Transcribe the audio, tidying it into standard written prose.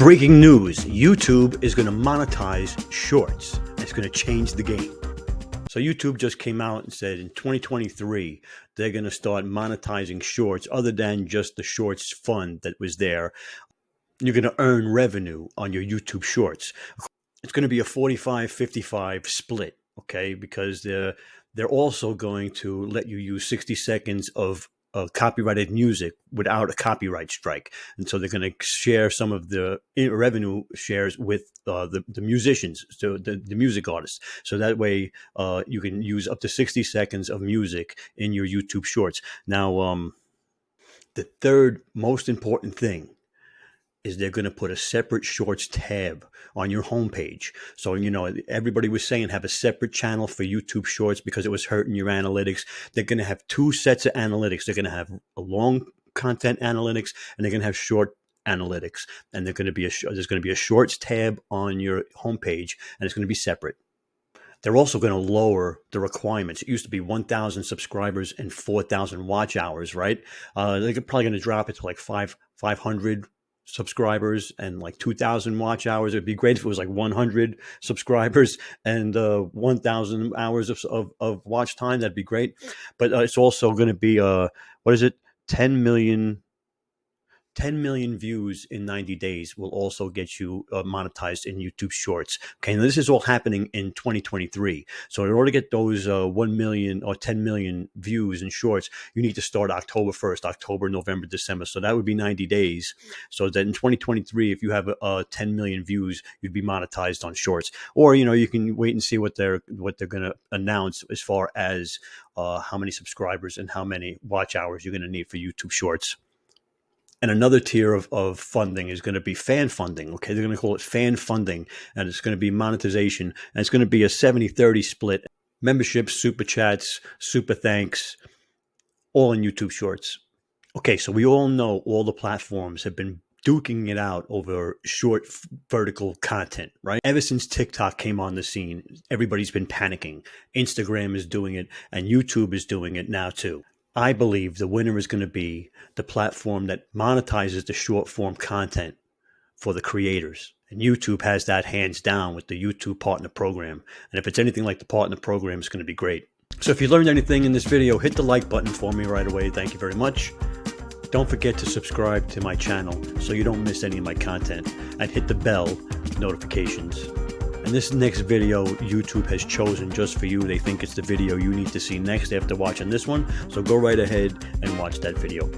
Breaking news, YouTube is going to monetize shorts. It's going to change the game. So YouTube just came out and said in 2023, they're going to start monetizing shorts other than just the shorts fund that was there. You're going to earn revenue on your YouTube shorts. It's going to be a 45-55 split, okay? Because they're also going to let you use 60 seconds of copyrighted music without a copyright strike. And so they're going to share some of the revenue shares with the musicians, so the music artists. So that way you can use up to 60 seconds of music in your YouTube shorts. Now, the third most important thing is they're going to put a separate shorts tab on your homepage. So, you know, everybody was saying have a separate channel for YouTube shorts because it was hurting your analytics. They're going to have two sets of analytics. They're going to have a long content analytics and they're going to have short analytics. And there's going to be a shorts tab on your homepage and it's going to be separate. They're also going to lower the requirements. It used to be 1,000 subscribers and 4,000 watch hours, right? They're probably going to drop it to like 500 subscribers and like 2,000 watch hours. It'd be great if it was like 100 subscribers and 1,000 hours of watch time. That'd be great. But it's also going to be 10 million views in 90 days will also get you monetized in YouTube Shorts. Okay, now this is all happening in 2023. So in order to get those 1 million or 10 million views in Shorts, you need to start October 1st, October, November, December. So that would be 90 days. So that in 2023, if you have 10 million views, you'd be monetized on Shorts. Or, you know, you can wait and see what they're going to announce as far as how many subscribers and how many watch hours you're going to need for YouTube Shorts. And another tier of funding is going to be fan funding. Okay, they're going to call it fan funding, and it's going to be monetization, and it's going to be a 70-30 split. Memberships, super chats, super thanks, all in YouTube Shorts. Okay, so we all know all the platforms have been duking it out over short vertical content, right? Ever since TikTok came on the scene, everybody's been panicking. Instagram is doing it, and YouTube is doing it now too. I believe the winner is going to be the platform that monetizes the short form content for the creators. And YouTube has that hands down with the YouTube Partner Program. And if it's anything like the Partner Program, it's going to be great. So if you learned anything in this video, hit the like button for me right away. Thank you very much. Don't forget to subscribe to my channel so you don't miss any of my content, and hit the bell notifications. And this next video YouTube has chosen just for you. They think it's the video you need to see next after watching this one. So go right ahead and watch that video.